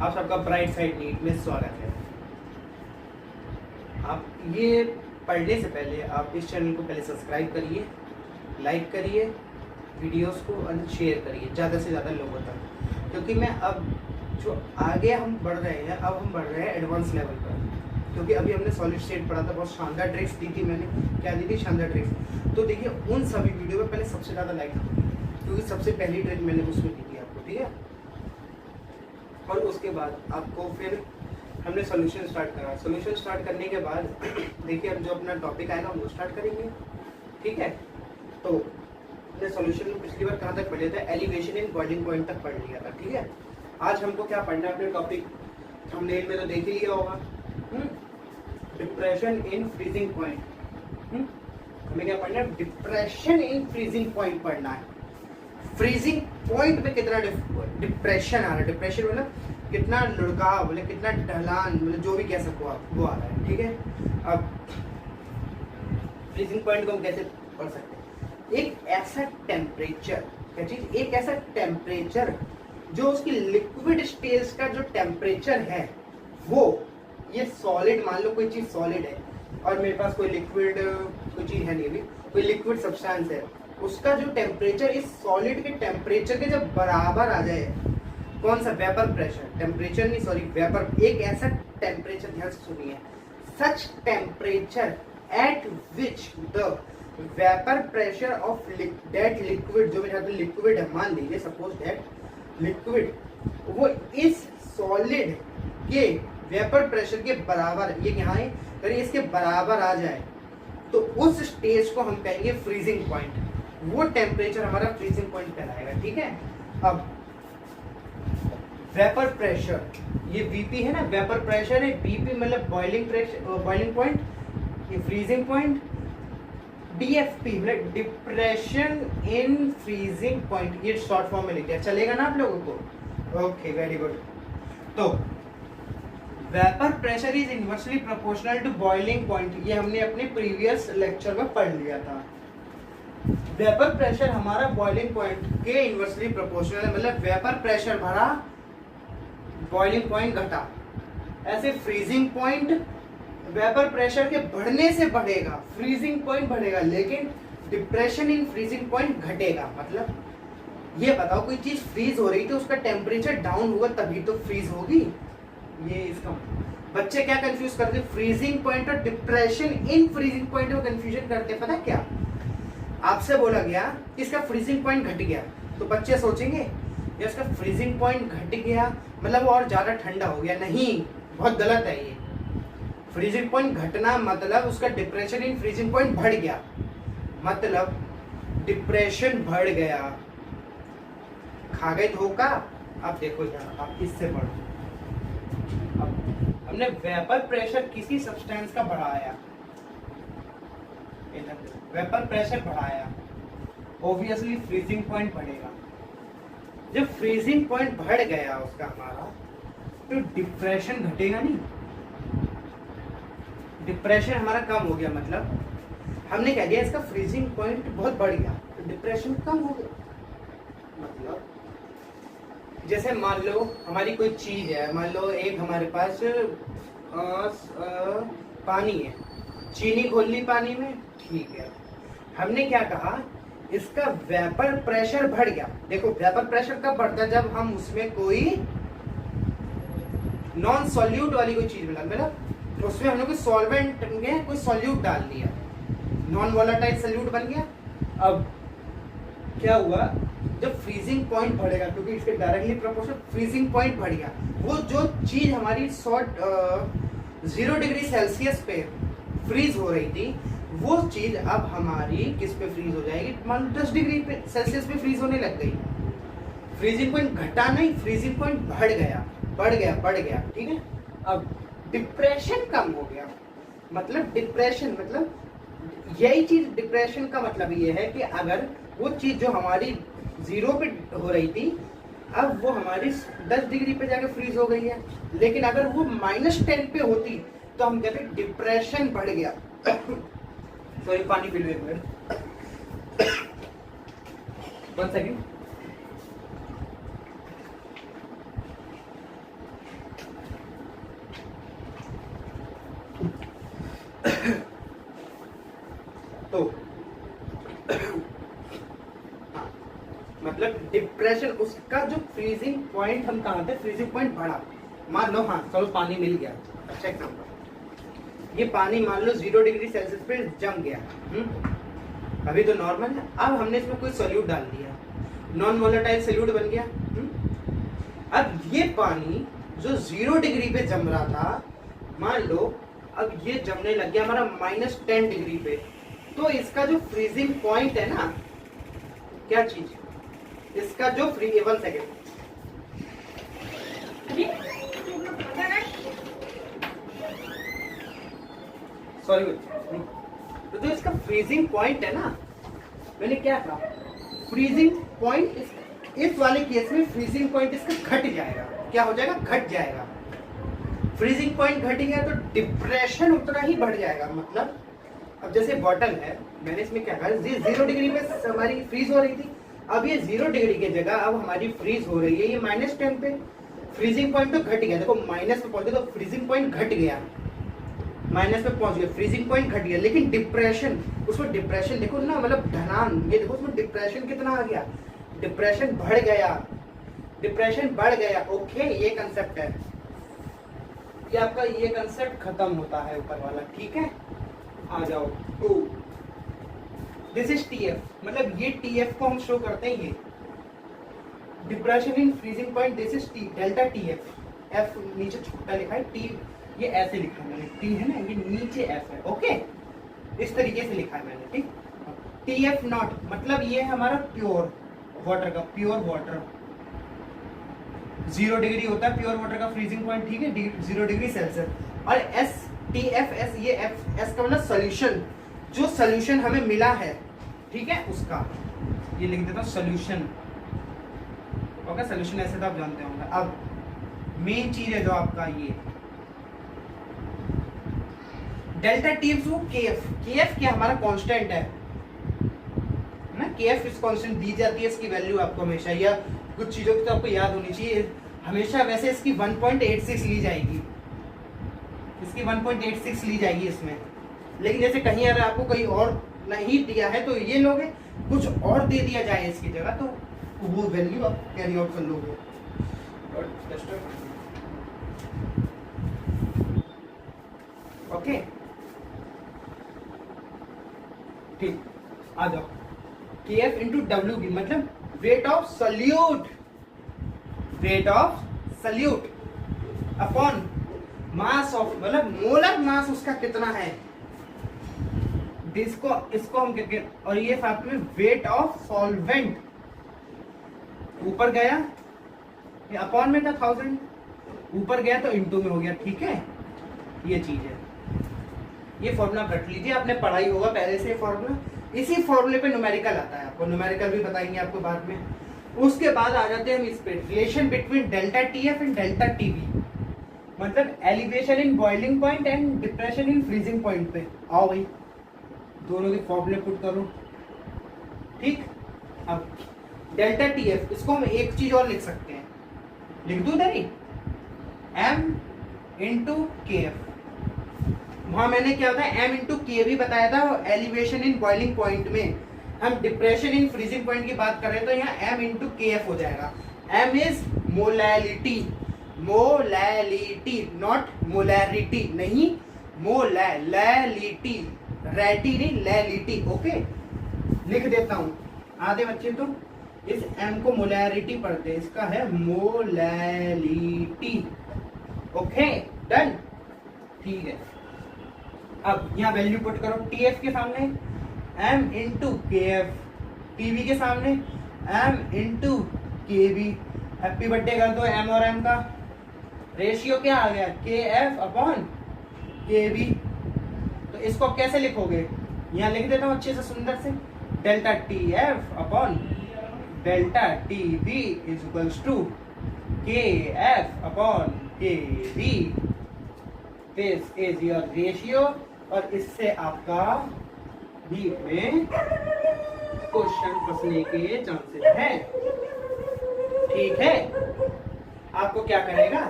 आप सबका bright side NEET में स्वागत है। आप ये पढ़ने से पहले आप इस चैनल को पहले सब्सक्राइब करिए, लाइक करिए, वीडियोस को शेयर करिए ज़्यादा से ज़्यादा लोगों तक, क्योंकि मैं अब जो आगे हम बढ़ रहे हैं, अब हम बढ़ रहे हैं एडवांस लेवल पर। क्योंकि अभी हमने सॉलिड स्टेट पढ़ा था, बहुत शानदार ट्रिक्स दी थी मैंने। क्या दी थी? शानदार ट्रिक्स। तो देखिए उन सभी वीडियो में पहले सबसे ज़्यादा लाइक, क्योंकि सबसे पहली ट्रिक मैंने उसमें दी थी आपको, ठीक है। और उसके बाद आपको फिर हमने सॉल्यूशन स्टार्ट करा। सॉल्यूशन स्टार्ट करने के बाद देखिए अब जो अपना टॉपिक आएगा वो स्टार्ट करेंगे, ठीक है। तो हमने सॉल्यूशन में पिछली बार कहाँ तक पढ़े थे? एलिवेशन इन बॉइलिंग पॉइंट तक पढ़ लिया था, ठीक है। आज हमको क्या पढ़ना है? अपने टॉपिक थंबनेल में तो देख ही लिया होगा, डिप्रेशन इन फ्रीजिंग पॉइंट। हमें क्या पढ़ना है? डिप्रेशन इन फ्रीजिंग पॉइंट पढ़ना है। फ्रीजिंग पॉइंट में कितना डिप्रेशन आ रहा है, डिप्रेशन मतलब कितना लुढ़काव, मतलब कितना ढलान, मतलब जो भी कह सको आप, वो आ रहा है, ठीक है। अब फ्रीजिंग पॉइंट को हम कैसे पढ़ सकते हैं? एक ऐसा टेम्परेचर, क्या चीज? एक ऐसा टेम्परेचर जो उसकी लिक्विड स्टेज का जो टेम्परेचर है, वो ये सॉलिड, मान लो कोई चीज सॉलिड है और मेरे पास कोई लिक्विड कोई चीज है नहीं, अभी कोई लिक्विड सब्सटेंस है, उसका जो टेम्परेचर इस सॉलिड के टेम्परेचर के जब बराबर आ जाए, कौन सा? वेपर प्रेशर, टेम्परेचर नहीं, सॉरी वेपर। एक ऐसा टेम्परेचर, ध्यान से सुनिए, such temperature at which the vapour pressure of that liquid, जो मेरे हाथ में लिक्विड है, मान लीजिए सपोज दैट लिक्विड, वो इस सॉलिड के वेपर प्रेशर के बराबर, ये यहाँ है, अगर इसके बराबर आ जाए तो उस स्टेज को हम कहेंगे फ्रीजिंग पॉइंट। वो टेम्परेचर हमारा फ्रीजिंग पॉइंट कहलाएगा, ठीक है। अब वेपर प्रेशर, ये वीपी है ना, वेपर प्रेशर है, वीपी मतलब बॉइलिंग प्रेशर, बॉइलिंग पॉइंट, ये फ्रीजिंग पॉइंट। डीएफपी मतलब डिप्रेशन इन फ्रीजिंग पॉइंट, ये शॉर्ट फॉर्म में लिखा चलेगा ना आप लोगों को? Okay, very good. तो vapour pressure is inversely proportional to boiling point, ये हमने अपने प्रीवियस लेक्चर में पढ़ लिया था। वेपर प्रेशर हमारा बॉइलिंग पॉइंट के इनवर्सली प्रोपोर्शनल है, मतलब वेपर प्रेशर बढ़ा, बॉइलिंग पॉइंट घटा। ऐसे फ्रीजिंग पॉइंट वेपर प्रेशर के बढ़ने से बढ़ेगा, फ्रीजिंग पॉइंट बढ़ेगा, लेकिन डिप्रेशन इन फ्रीजिंग पॉइंट घटेगा। मतलब ये बताओ, कोई चीज फ्रीज हो रही थी, उसका टेम्परेचर डाउन हुआ तभी तो फ्रीज होगी। ये इसका बच्चे क्या कंफ्यूज करते हैं? फ्रीजिंग पॉइंट और डिप्रेशन इन फ्रीजिंग पॉइंट में कंफ्यूजन करते हैं। पता क्या, आपसे बोला गया कि इसका फ्रीजिंग पॉइंट घट गया, तो बच्चे सोचेंगे या इसका फ्रीजिंग पॉइंट घट गया मतलब वो और ज्यादा ठंडा हो गया। नहीं, बहुत गलत है ये। फ्रीजिंग पॉइंट घटना मतलब उसका डिप्रेशन इन फ्रीजिंग पॉइंट बढ़ गया, मतलब डिप्रेशन बढ़ गया। खा गए धोखा। अब देखो यहाँ, आप इससे पढ़ो। अब हमने वेपर प्रेशर किसी सब्सटेंस का बढ़ाया, वेपर प्रेशर बढ़ाया, ऑब्वियसली फ्रीजिंग पॉइंट बढ़ेगा। जब फ्रीजिंग पॉइंट बढ़ गया उसका हमारा, तो डिप्रेशन घटेगा नहीं, डिप्रेशन हमारा कम हो गया। मतलब हमने कह दिया इसका फ्रीजिंग पॉइंट बहुत बढ़ गया तो डिप्रेशन कम हो गया। मतलब जैसे मान लो हमारी कोई चीज है, मान लो एक हमारे पास पानी है, चीनी घोल ली पानी में, ठीक है। हमने क्या कहा? इसका वेपर प्रेशर बढ़ गया। देखो वेपर प्रेशर कब बढ़ता है? जब हम उसमें कोई नॉन सॉल्यूट वाली कोई चीज मिला, मतलब उसमें हमने कोई सॉल्वेंट में कोई सॉल्यूट डाल दिया, नॉन वोलेटाइल सॉल्यूट बन गया। अब क्या हुआ? जब फ्रीजिंग पॉइंट बढ़ेगा, क्योंकि इसके डायरेक्टली प्रोपोर्शनल फ्रीजिंग पॉइंट बढ़ गया, वो जो चीज हमारी 0 डिग्री सेल्सियस पे फ्रीज हो रही थी, वो चीज अब हमारी किस पे फ्रीज हो जाएगी? मान लो 10 डिग्री सेल्सियस पे फ्रीज होने लग गई। फ्रीजिंग पॉइंट घटा नहीं, फ्रीजिंग पॉइंट बढ़ गया, बढ़ गया, बढ़ गया, ठीक है। अब डिप्रेशन कम हो गया, मतलब डिप्रेशन मतलब यही चीज, डिप्रेशन का मतलब ये है कि अगर वो चीज जो हमारी 0 पे हो रही थी, अब वो हमारी 10 डिग्री पे जाके फ्रीज हो गई है, लेकिन अगर वो -10 पे होती तो हम कहते डिप्रेशन बढ़ गया। सॉरी, पानी पी लो एक मिनट, 1 सेकेंड। तो मतलब डिप्रेशन, उसका जो फ्रीजिंग पॉइंट हम कहा थे, फ्रीजिंग पॉइंट बढ़ा। मान लो, हाँ चलो पानी मिल गया, अच्छा एग्जाम्पल, ये पानी मान लो 0 डिग्री सेल्सियस पे जम गया, अभी तो नॉर्मल है। अब हमने इसमें कोई सोल्यूट डाल दिया, नॉन वोलेटाइल सोल्यूट बन गया। अब ये पानी जो 0 डिग्री पे जम रहा था, मान लो अब ये जमने लग गया हमारा -10 डिग्री पे, तो इसका जो फ्रीजिंग पॉइंट है ना, क्या चीज, इसका जो फ्री, 1 सेकेंड, सॉरी, तो जो इसका फ्रीजिंग पॉइंट है ना, मैंने क्या कहा, फ्रीजिंग पॉइंट इस वाले केस में फ्रीजिंग पॉइंट इसका घट जाएगा। क्या हो जाएगा, घट जाएगा। फ्रीजिंग पॉइंट घट गया तो डिप्रेशन उतना ही बढ़ जाएगा। मतलब अब जैसे बॉटल है, मैंने इसमें क्या कहा, 0 डिग्री पे हमारी फ्रीज हो रही थी, अब ये 0 डिग्री की जगह अब हमारी फ्रीज हो रही है ये -10 पे। फ्रीजिंग पॉइंट तो घट गया, देखो माइनस पे पहुंचे तो फ्रीजिंग पॉइंट घट गया, माइनस पे पहुंच गया, फ्रीजिंग पॉइंट घट गया, लेकिन डिप्रेशन, उसमें डिप्रेशन देखो ना, मतलब ढलान, ये देखो उसमें डिप्रेशन कितना आ गया, डिप्रेशन बढ़ गया, डिप्रेशन बढ़ गया। ओके, ये कंसेप्ट है, ये आपका ये कंसेप्ट खत्म होता है ऊपर वाला, ठीक है। आ जाओ, दिस इज टीएफ, मतलब ये टीएफ को हम शो करते हैं, ये depression in freezing point, this is T, delta TF. F नीचे छोटा लिखा है, टी ये ऐसे लिखा है मैंने, टी है ना, ये नीचे एफ है, ओके, इस तरीके से लिखा है मैंने, ठीक। टीएफ नॉट मतलब ये है हमारा प्योर वाटर का, प्योर वाटर 0 डिग्री होता है प्योर वाटर का फ्रीजिंग पॉइंट, ठीक है, 0 डिग्री सेल्सियस। और एस, टी एफ एस, ये एफ एस का मतलब सोल्यूशन, जो सोल्यूशन हमें मिला है, ठीक है, उसका ये लिख देता हूँ सोल्यूशन, ओके, सोल्यूशन ऐसे तो आप जानते होंगे। अब मेन चीज है जो आपका ये डेल्टा टीएफ, वो केएफ, केएफ क्या हमारा कांस्टेंट है ना, केएफ इस कांस्टेंट दी जाती है, इसकी वैल्यू आपको हमेशा, या कुछ चीजों की तो आपको याद होनी चाहिए हमेशा। वैसे इसकी 1.86 ली जाएगी, इसकी 1.86 ली जाएगी इसमें, लेकिन जैसे कहीं अगर आपको कहीं और नहीं दिया है तो ये लोगे, कुछ और दे दिया जाए इसकी जगह, तो वो वैल्यू आप कैरी आउट कर लोगे। ओके, ठीक, आ जाओ। KF इंटू डब्ल्यू बी मतलब weight of solute, weight of solute upon mass of, मतलब मोलर मास उसका कितना है, इसको हम कहते, और ये साथ में वेट ऑफ सॉल्वेंट, ऊपर गया ये अपॉन में था 1000, ऊपर गया तो इंटू में हो गया, ठीक है, ये चीज है। ये फॉर्मूला रख लीजिए, आपने पढ़ाई होगा पहले से फॉर्मूला, इसी फॉर्मूले पे न्यूमेरिकल आता है, आपको न्यूमेरिकल भी बताएंगे आपको बाद में। उसके बाद आ जाते हैं हम इस पे, relation between delta TF and delta TV, मतलब elevation in boiling point and depression in freezing point पे। आओ भाई, दोनों के फॉर्मूले पुट करो, ठीक। अब डेल्टा टीएफ, इसको हम एक चीज और लिख सकते हैं, लिख दूं इधर ही, एम इंटू के एफ, वहां मैंने क्या होता है एम इंटू के भी बताया था, एलिवेशन इन बॉइलिंग पॉइंट में हम डिप्रेशन इन फ्रीजिंग पॉइंट की बात कर रहे हैं, तो यहाँ एम इंटू के एफ हो जाएगा। M is molality, molality not molarity, नहीं मोलैलिटी, रैटी नहीं लैलिटी, ओके। लिख देता हूं, आधे बच्चे तो इस एम को मोलैरिटी पढ़ते हैं, इसका है मोलैलिटी, ओके डन, ठीक है। अब यहाँ वैल्यू पुट करो, टीएफ के सामने एम इंटू के एफ, टीवी के सामने एम इंटू के बी, हैप्पी बर्थडे कर दो एम और एम का, रेशियो क्या आ गया, के एफ अपॉन के बी। तो इसको कैसे लिखोगे, यहाँ लिख देता हूँ अच्छे से सुंदर से, delta T F upon delta T B is equals to K F upon K B, this is your ratio, और इससे आपका भी में क्वेश्चन फंसने के चांसेस हैं, ठीक है। आपको क्या करेगा,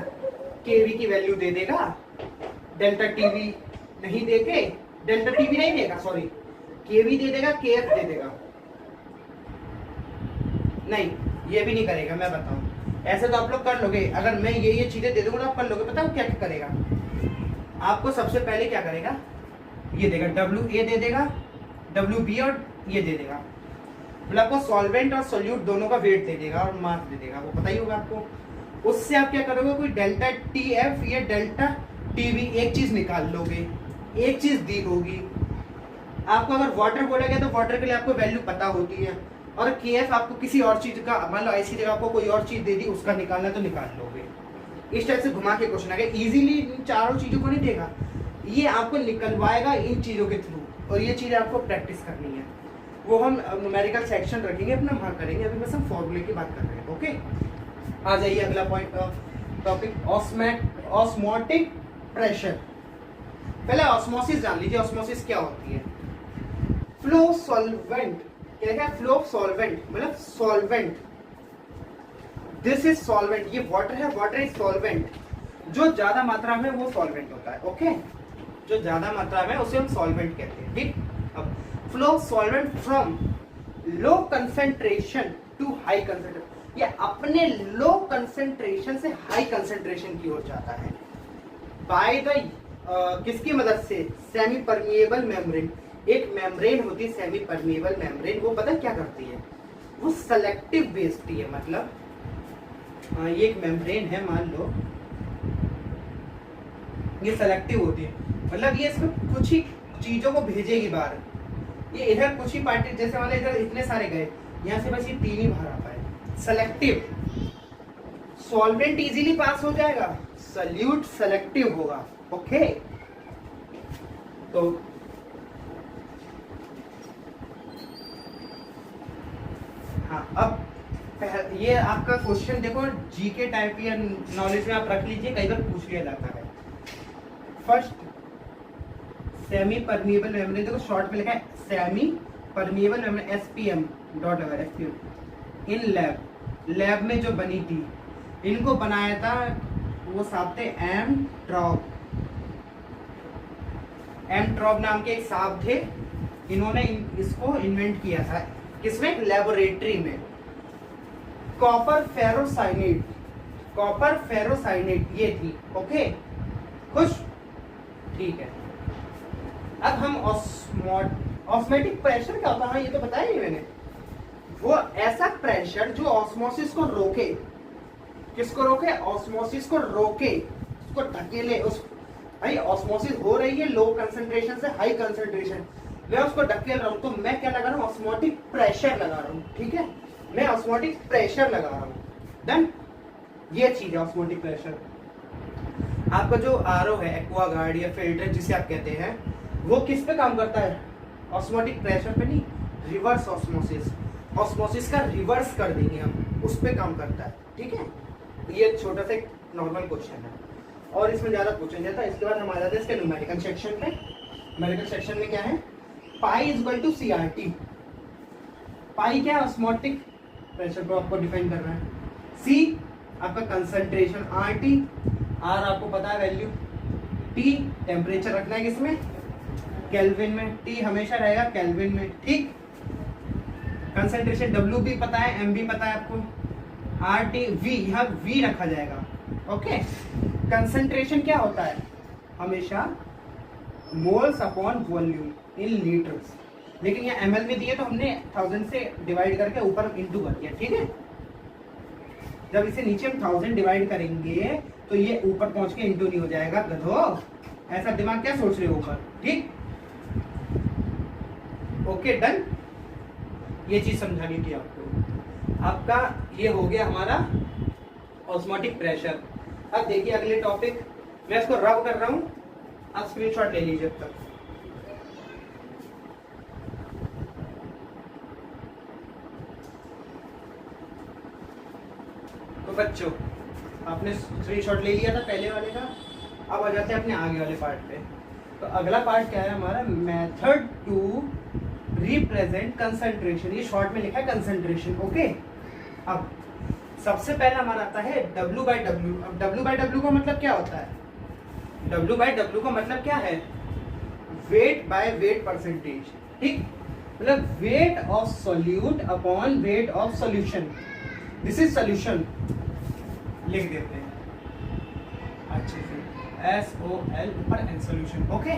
केवी की वैल्यू दे देगा, डेल्टा टीवी नहीं देके डेल्टा टी भी नहीं देगा, सॉरी के भी दे देगा, के एफ दे देगा, नहीं ये भी नहीं करेगा। मैं बताऊं, ऐसे तो आप लोग कर लोगे, अगर मैं ये चीजें दे दूंगा तो आप कर लोगे। पता है क्या क्या करेगा? आपको सबसे पहले क्या करेगा, ये देगा डब्ल्यू ए दे देगा, डब्ल्यू बी और ये दे देगा, मतलब आपको सॉल्वेंट और सोल्यूट दोनों का वेट दे देगा और मास दे देगा, वो पता ही होगा आपको। उससे आप क्या करोगे, कोई डेल्टा टी एफ या डेल्टा टी वी एक चीज निकाल लोगे, एक चीज दी होगी आपको। अगर वाटर बोला गया तो वाटर के लिए आपको वैल्यू पता होती है, और के एफ आपको किसी और चीज का, मान लो ऐसी जगह आपको कोई और चीज दे दी, उसका निकालना तो निकाल लोगे। इस टाइप से घुमा के क्वेश्चन आएगा, इजीली इन चारों चीजों को नहीं देगा, ये आपको निकलवाएगा इन चीजों के थ्रू, और ये चीजें आपको प्रैक्टिस करनी है। वो हम न्यूमेरिकल सेक्शन रखेंगे अपना, वहां करेंगे, अभी बस हम फॉर्मूले की बात कर रहे हैं। ओके, आ जाइए अगला पॉइंट, टॉपिक ऑस्मोटिक प्रेशर। पहले ऑस्मोसिस जान लीजिए, ऑस्मोसिस क्या होती है। फ्लो सॉल्वेंट, क्या है फ्लो सॉल्वेंट, मतलब सॉल्वेंट, दिस इज सॉल्वेंट, ये वाटर है, वाटर इज सॉल्वेंट, जो ज्यादा मात्रा में वो सॉल्वेंट होता है। ओके, जो ज्यादा मात्रा में उसे हम सॉल्वेंट कहते हैं। ठीक, अब flow solvent from low concentration to high concentration, ये अपने लो कंसेंट्रेशन से हाई कंसेंट्रेशन की ओर जाता है बाय द किसकी मदद से, सेमी परमिएबल मेम्ब्रेन। एक मेम्ब्रेन होती है सेमी परमिएबल मेम्ब्रेन, वो पता क्या करती है, वो सेलेक्टिव बेस्ड है, मतलब ये एक मेम्ब्रेन है, मान लो ये सेलेक्टिव होती है, मतलब ये इसमें कुछ ही चीजों को भेजेगी बाहर, ये इधर कुछ ही पार्टी, जैसे वाले इधर इतने सारे गए, यहाँ से बस ये 3 ही बाहर आ पाए। सेलेक्टिव, सॉल्वेंट इजीली पास हो जाएगा, सॉल्यूट सेलेक्टिव होगा। ओके, तो हाँ, अब ये आपका क्वेश्चन देखो, जीके टाइप या नॉलेज में आप रख लीजिए, कई बार पूछ लिया जाता है। फर्स्ट सेमी परमिएबल मेम्ब्रेन, देखो शॉर्ट में लिखा है semi permeable membrane, SPM dot लगा, एसपीएम। इन लैब में जो बनी थी, इनको बनाया था वो साहब थे एम ट्रॉब नाम के एक साहब थे, इन्होंने इसको इन्वेंट किया था, किसमें, लेबोरेटरी में। कॉपर फेरोसाइनेट ये थी। ओके, खुश, ठीक है। अब हम ऑस्मोटिक प्रेशर क्या होता है, ये तो बताया नहीं मैंने, वो ऐसा प्रेशर जो ऑस्मोसिस को रोके, किसको रोके, ऑस्मोसिस को रोके, उसको धकेले। उस भाई ऑस्मोसिस हो रही है लो कंसंट्रेशन से हाई कंसंट्रेशन, मैं उसको धकेल रहा हूं, तो मैं क्या लगा रहा हूं, ऑस्मोटिक प्रेशर लगा रहा हूं। ठीक है, मैं ऑस्मोटिक प्रेशर लगा रहा हूं, डन, ये चीज है ऑस्मोटिक प्रेशर। आपका जो आरओ है, एक्वागार्ड या फिल्टर जिसे आप कहते हैं, वो किस पे काम करता है, ऑस्मोटिक प्रेशर पे नहीं, रिवर्स ऑस्मोसिस का रिवर्स कर देंगे हम, उस पे काम करता है। ठीक है, ये छोटा सा एक नॉर्मल क्वेश्चन है, और इसमें ज्यादा पूछा नहीं जाता। इसके बाद हम आ जाते हैं इसके न्यूमेरिकल सेक्शन पे। न्यूमेरिकल सेक्शन में क्या है, pi is equal to CRT. Pi क्या है, ऑस्मोटिक प्रेशर को आपको डिफाइन कर रहा है, सी आपका कंसंट्रेशन, आर टी, आर आपको पता है वैल्यू, टी टेम्परेचर रखना है किसमें, केल्विन में, टी हमेशा रहेगा केल्विन में। ठीक, कंसंट्रेशन डब्ल्यू भी पता है, एम भी पता है आपको, आर टी वी, यहाँ वी रखा जाएगा। ओके, कंसंट्रेशन क्या होता है, हमेशा मोल्स अपॉन वॉल्यूम इन लीटर्स, लेकिन यहाँ ml में दिए तो हमने 1000 से डिवाइड करके ऊपर इंटू कर दिया। ठीक है, जब इसे नीचे हम 1000 डिवाइड करेंगे तो ये ऊपर पहुंच के इंटू नहीं हो जाएगा, गधो, ऐसा दिमाग क्या सोच रहे हो ऊपर। ठीक, ओके डन, ये चीज समझानी थी आपको। आपका ये हो गया हमारा ऑस्मोटिक प्रेशर। अब देखिए अगले टॉपिक, मैं इसको रब कर रहा हूं, आप स्क्रीनशॉट ले लीजिए अब तक। तो बच्चों, आपने स्क्रीनशॉट ले लिया था पहले वाले का, अब आ जाते हैं अपने आगे वाले पार्ट पे। तो अगला पार्ट क्या है हमारा, मेथड टू रिप्रेजेंट कंसंट्रेशन, ये शॉर्ट में लिखा है कंसंट्रेशन। ओके, अब सबसे पहला हमारा आता है W बाई डब्ल्यू। अब W बाई डब्ल्यू का मतलब क्या होता है, W बाई डब्ल्यू का मतलब क्या है, वेट बाय वेट परसेंटेज, ठीक, मतलब weight of solute upon weight of solution, this is solution, लिख देते हैं अच्छे से, SOL ऊपर N solution, okay.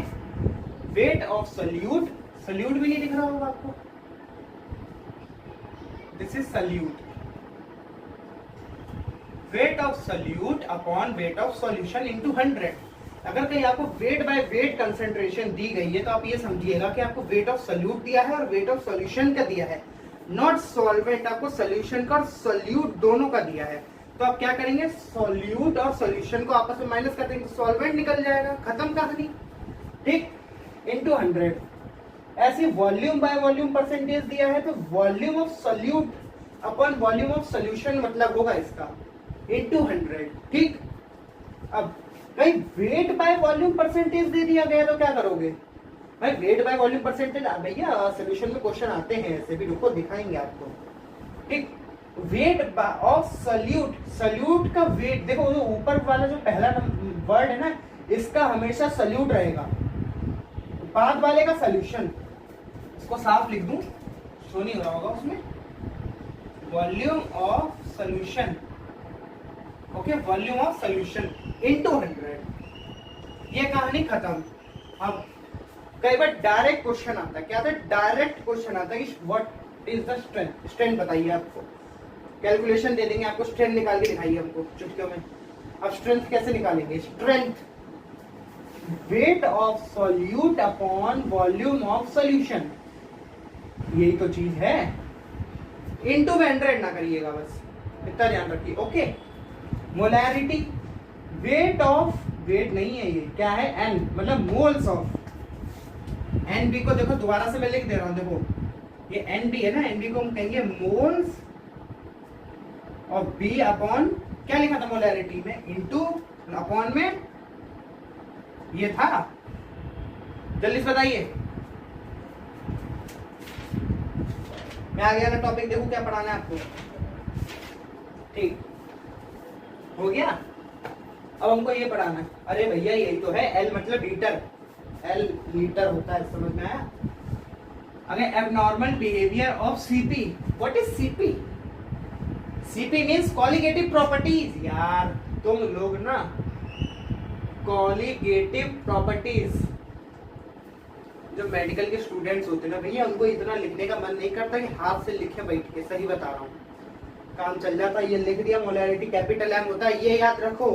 Weight of solute, solute भी नहीं दिख रहा होगा आपको, this is solute, weight of solute upon weight of solution into 100। अगर कहीं आपको वेट बाय वेट कंसंट्रेशन दी गई है तो आप ये समझिएगा कि आपको वेट ऑफ सॉल्यूट दिया है और वेट ऑफ सॉल्यूशन का दिया है, नॉट सॉल्वेंट, आपको सॉल्यूशन का और सॉल्यूट दोनों का दिया है। तो आप क्या करेंगे, सॉल्यूट और सॉल्यूशन को आपस में माइनस कर देंगे, सॉल्वेंट निकल जाएगा, खत्म कहानी, ठीक, इनटू 100। ऐसे वॉल्यूम बाय वॉल्यूम परसेंटेज दिया है तो volume of solute upon volume of solution मतलब होगा इसका इनटू 100, ठीक। अब भाई वेट बाय वॉल्यूम परसेंटेज दे दिया गया तो क्या करोगे भाई, वेट बाय वॉल्यूम परसेंटेज, भैया सॉल्यूशन में क्वेश्चन आते हैं ऐसे भी, रुको दिखाएंगे आपको, ठीक। वेट ऑफ सॉल्यूट, सॉल्यूट का वेट देखो, जो ऊपर वाला जो पहला वर्ड है ना, इसका हमेशा सॉल्यूट रहेगा, बाद वाले का सॉल्यूशन, इसको साफ लिख दूं, शो नहीं हो रहा होगा उसमें, volume of solution, okay, volume of solution into 100, ये कहानी खत्म। अब कई बार डायरेक्ट क्वेश्चन आता है, क्या आता है, डायरेक्ट क्वेश्चन आता है कि what is the strength, strength बताइए, आपको कैलकुलेशन दे देंगे, आपको स्ट्रेंथ निकाल के दिखाइए हमको चुटकियों में। अब स्ट्रेंथ कैसे निकालेंगे, strength wait of solute upon volume of solution, यही तो चीज है, इनटू 100 ना करिएगा, बस इतना ध्यान रखिए, okay. Molarity, weight of, weight नहीं है ये, क्या है, एन, मतलब मोल्स ऑफ, एन बी को देखो दोबारा से मैं लिख दे रहा हूं, देखो ये एन बी है ना, एन बी को हम कहेंगे मोल्स ऑफ बी अपॉन, क्या लिखा था मोलैरिटी में, इनटू अपॉन में ये था, जल्दी से बताइए, मैं आ गया ना टॉपिक, देखो क्या पढ़ाना है आपको, ठीक हो गया। अब हमको ये पढ़ाना है, अरे भैया यही तो है, एल मतलब लीटर, एल लीटर होता है, समझ में आया। अगर abnormal behaviour of CP, what is CP, CP means colligative properties, यार तुम लोग ना कॉलिगेटिव प्रॉपर्टीज, जो मेडिकल के स्टूडेंट्स होते हैं ना भैया, उनको इतना लिखने का मन नहीं करता कि हाथ से लिखे बैठ के, सही बता रहा हूँ, काम चल जाता है, ये लिख दिया, मोलैरिटी कैपिटल एम होता है, ये याद रखो,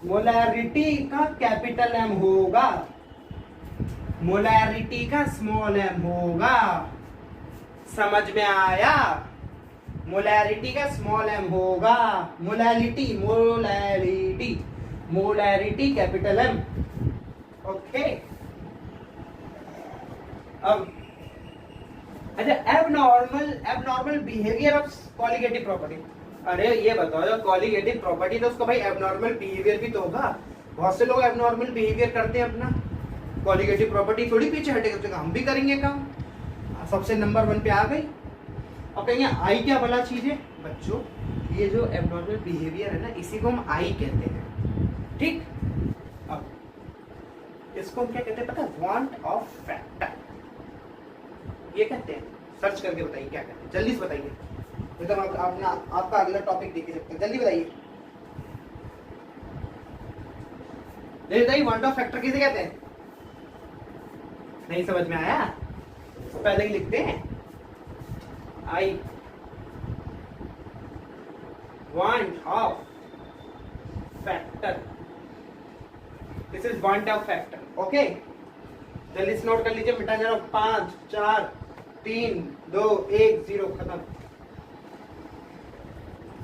मोलैरिटी का कैपिटल एम होगा, मोलैरिटी का स्मॉल एम होगा, समझ में आया, मोलैरिटी का स्मॉल एम होगा, molarity, molarity, molarity capital M, okay. अब अच्छा, abnormal behaviour of colligative property, अरे ये बताओ, जो कॉलिगेटिव प्रॉपर्टी तो उसका भाई एबनॉर्मल बिहेवियर भी तो होगा, बहुत से लोग एबनॉर्मल बिहेवियर करते हैं अपना, कॉलिगेटिव प्रॉपर्टी थोड़ी पीछे हटेगा, हम भी करेंगे काम, सबसे नंबर 1 पे आ गई। अब कहेंगे आई क्या भला चीज है, बच्चों ये जो एबनॉर्मल बिहेवियर है ना, इसी को हम आई कहते हैं, ठीक। अब इसको हम क्या कहते हैं पता है, वांट ऑफ फैक्टर, ये कहते हैं, सर्च करके बताइए क्या कहते हैं, जल्दी से बताइए, एकदम अपना आपका अगला टॉपिक देख सकते हैं, जल्दी बताइए, बताइए वांट ऑफ फैक्टर किसे कहते हैं, नहीं समझ में आया, पहले ही लिखते हैं, I want of factor, this is want of factor, okay. जल्दी से नोट कर लीजिए, मिटा जा रहा हूं, 5 4 3 2 1 0, खत्म।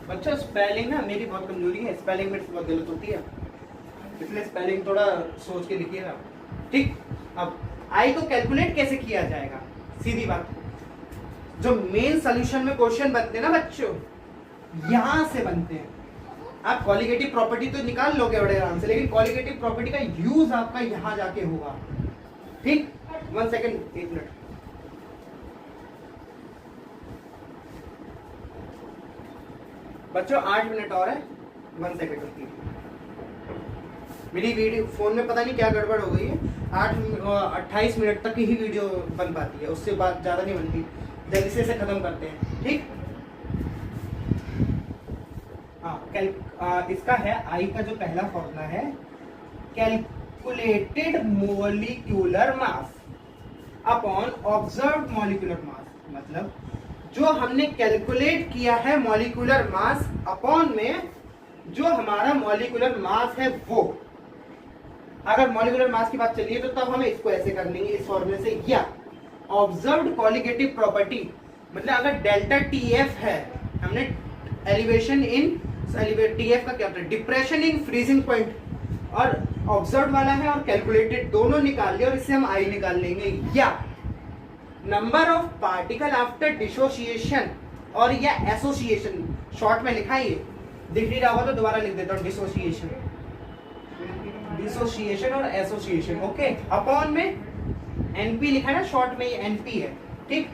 बच्चों स्पेलिंग ना मेरी बहुत कमजोरी है, स्पेलिंग मेरे से बहुत गलत होती है, इसलिए स्पेलिंग थोड़ा सोच के लिखिएगा, ठीक। अब आई को कैलकुलेट कैसे किया जाएगा, सीधी बात, जो मेन सॉल्यूशन में क्वेश्चन बनते हैं ना बच्चों, यहां से बनते हैं। आप कॉलिगेटिव प्रॉपर्टी तो निकाल लोगे बड़े आराम से, लेकिन कॉलिगेटिव प्रॉपर्टी का यूज आपका यहां जाके होगा, ठीक। 1 सेकेंड, 1 मिनट, बच्चों 8 मिनट और है, 1 सेकेंड रुकिए, मेरी वीडियो फोन में पता नहीं क्या गड़बड़ हो गई है, 28 मिनट तक ही वीडियो बन पाती है, उससे बाद ज़्यादा नहीं बनती। जल्दी से इसे ख़त्म करते हैं, ठीक। हाँ, इसका है आई का जो पहला फॉर्मूला है, calculated molecular mass upon observed molecular mass. मतलब जो हमने कैलकुलेट किया है मॉलिक्यूलर मास अपॉन में जो हमारा मॉलिक्यूलर मास है वो, अगर मॉलिक्यूलर मास की बात चलिए तो तब हम इसको ऐसे कर लेंगे इस फॉर्मूले से, या ऑब्जर्व्ड कॉलिगेटिव प्रॉपर्टी, मतलब अगर डेल्टा टी एफ है, हमने एलिवेशन इन टी एफ का क्या होता है, डिप्रेशन इन फ्रीजिंग पॉइंट, और ऑब्जर्व वाला है और कैलकुलेटेड दोनों निकाल लिया और इससे हम आई निकाल लेंगे, या number of particle after dissociation और या एसोसिएशन, शॉर्ट में लिखा है, ये दिख नहीं रहा होगा तो दोबारा लिख देता हूँ, डिसोसिएशन और एसोसिएशन, ओके। अपॉन में एनपी लिखा है ना, शॉर्ट में ये एनपी है, ठीक।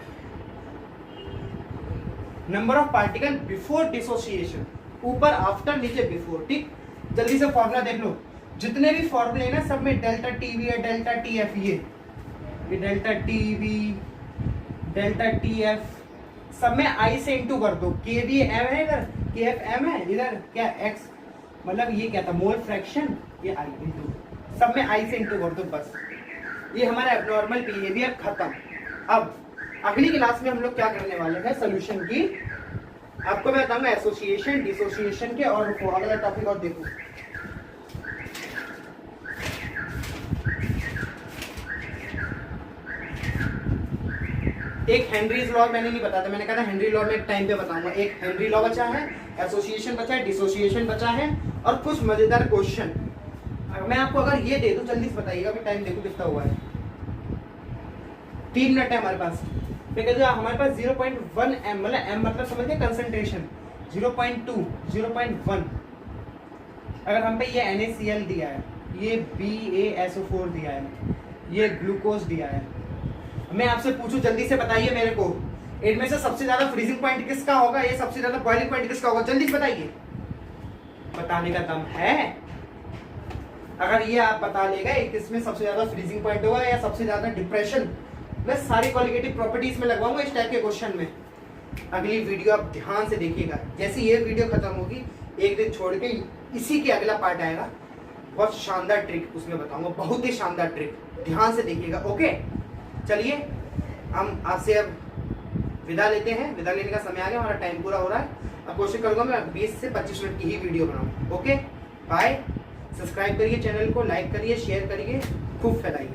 Number of particle before dissociation, ऊपर आफ्टर, नीचे बिफोर, ठीक। जल्दी से फॉर्मूला देख लो, जितने भी फॉर्मूले हैं ना सब में डेल्टा टीवी है, डेल्टा टी एफ, ये delta TV, delta T F, सब में आई से इंटू कर दो, के भी एम है इधर, के एफ एम है इधर, क्या एक्स, मतलब ये क्या था, मोल फ्रैक्शन, ये आई इंटू, सब में आई से इंटू कर दो, बस। ये हमारा एब्नॉर्मल बिहेवियर खत्म। अब अगली क्लास में हम लोग क्या करने वाले हैं, सोल्यूशन की, आपको मैं बताऊंगा एसोसिएशन, डिसोसिएशन के, और अगला टॉपिक और देखो। एक हेनरीज लॉ मैंने नहीं बताया था, मैंने कहा था हेनरी लॉ में एक टाइम पे बताऊंगा। एक हेनरी लॉ बचा है, एसोसिएशन बचा है, डिसोसिएशन बचा है, और कुछ मजेदार क्वेश्चन मैं आपको अगर ये दे दूं, जल्दी से बताइएगा, अभी टाइम देखो कितना हुआ है, 3 मिनट है हमारे पास। हमारे पास 0.1 एम, मतलब एम मतलब समझिए कंसंट्रेशन, 0.2, 0.1, अगर हम पे ये NaCl दिया है, ये BaSO4 दिया है, ये ग्लूकोज दिया है, मैं आपसे पूछूं जल्दी से बताइए मेरे को, इनमें से सबसे ज्यादा फ्रीजिंग पॉइंट किसका होगा, ये सबसे ज्यादा बॉइलिंग पॉइंट किसका होगा, जल्दी से बताइए, बताने का दम है? अगर ये आप बता लेगा किसमें सबसे ज्यादा फ्रीजिंग पॉइंट होगा या सबसे ज्यादा डिप्रेशन, मैं सारी क्वालिटेटिव प्रॉपर्टीज में लगवाऊंगा इस टाइप के क्वेश्चन में। अगली वीडियो आप ध्यान से देखिएगा, जैसे ये वीडियो खत्म होगी एक दिन छोड़ के इसी के अगला पार्ट आएगा, बहुत शानदार ट्रिक उसमें बताऊंगा, बहुत ही शानदार ट्रिक, ध्यान से देखिएगा, ओके। चलिए हम आपसे अब विदा लेते हैं, विदा लेने का समय आ गया, हमारा टाइम पूरा हो रहा है। अब कोशिश करूंगा मैं 20 से 25 मिनट की ही वीडियो बनाऊं, ओके। बाय, सब्सक्राइब करिए चैनल को, लाइक करिए, शेयर करिए, खूब फैलाइए।